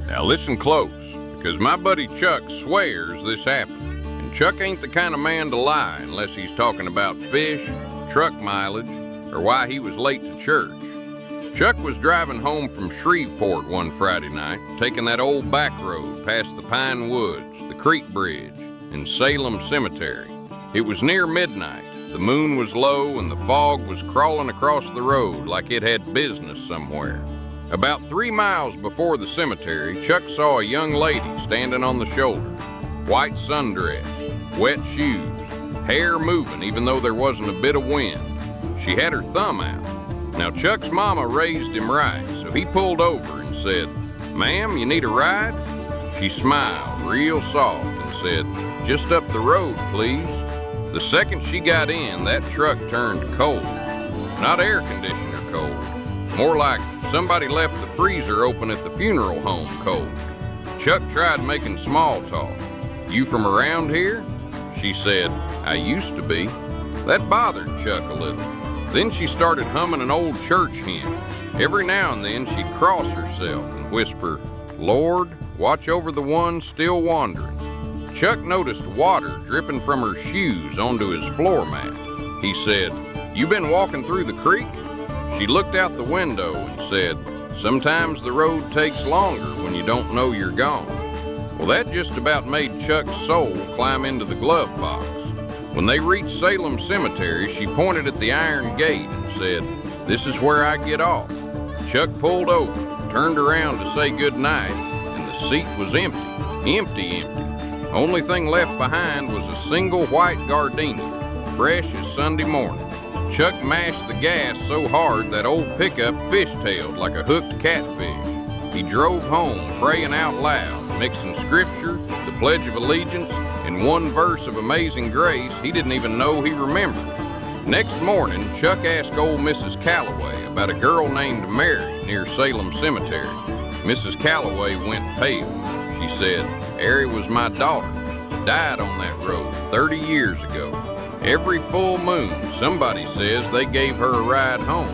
Now listen close, because my buddy Chuck swears this happened. And Chuck ain't the kind of man to lie unless he's talking about fish, truck mileage, or why he was late to church. Chuck was driving home from Shreveport one Friday night, taking that old back road past the Pine Woods, the Creek Bridge, and Salem Cemetery. It was near midnight. The moon was low and the fog was crawling across the road like it had business somewhere. About 3 miles before the cemetery, Chuck saw a young lady standing on the shoulder. White sundress, wet shoes, hair moving even though there wasn't a bit of wind. She had her thumb out. Now Chuck's mama raised him right, so he pulled over and said, "Ma'am, you need a ride?" She smiled real soft and said, "Just up the road, please." The second she got in, that truck turned cold. Not air conditioner cold. More like somebody left the freezer open at the funeral home cold. Chuck tried making small talk. "You from around here?" She said, "I used to be." That bothered Chuck a little. Then she started humming an old church hymn. Every now and then she'd cross herself and whisper, "Lord, watch over the ones still wandering." Chuck noticed water dripping from her shoes onto his floor mat. He said, "You been walking through the creek?" She looked out the window and said, "Sometimes the road takes longer when you don't know you're gone." Well, that just about made Chuck's soul climb into the glove box. When they reached Salem Cemetery, she pointed at the iron gate and said, "This is where I get off." Chuck pulled over, turned around to say good night, and the seat was empty. Empty. Only thing left behind was a single white gardenia, fresh as Sunday morning. Chuck mashed the gas so hard that old pickup fishtailed like a hooked catfish. He drove home praying out loud, mixing scripture, the Pledge of Allegiance, and one verse of Amazing Grace he didn't even know he remembered. Next morning, Chuck asked old Mrs. Calloway about a girl named Mary near Salem Cemetery. Mrs. Calloway went pale. She said, "Mary was my daughter. Died on that road 30 years ago. Every full moon, somebody says they gave her a ride home."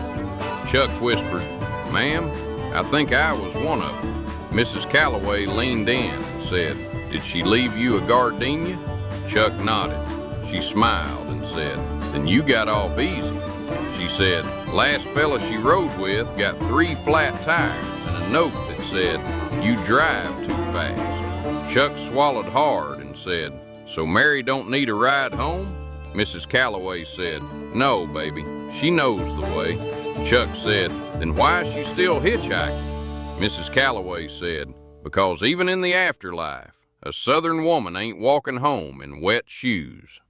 Chuck whispered, "Ma'am, I think I was one of them." Mrs. Calloway leaned in and said, "Did she leave you a gardenia?" Chuck nodded. She smiled and said, "Then you got off easy." She said, "Last fella she rode with got 3 flat tires and a note that said, 'You drive too fast.'" Chuck swallowed hard and said, "So Mary don't need a ride home?" Mrs. Calloway said, "No, baby, she knows the way." Chuck said, "Then why is she still hitchhiking?" Mrs. Calloway said, "Because even in the afterlife, a Southern woman ain't walking home in wet shoes."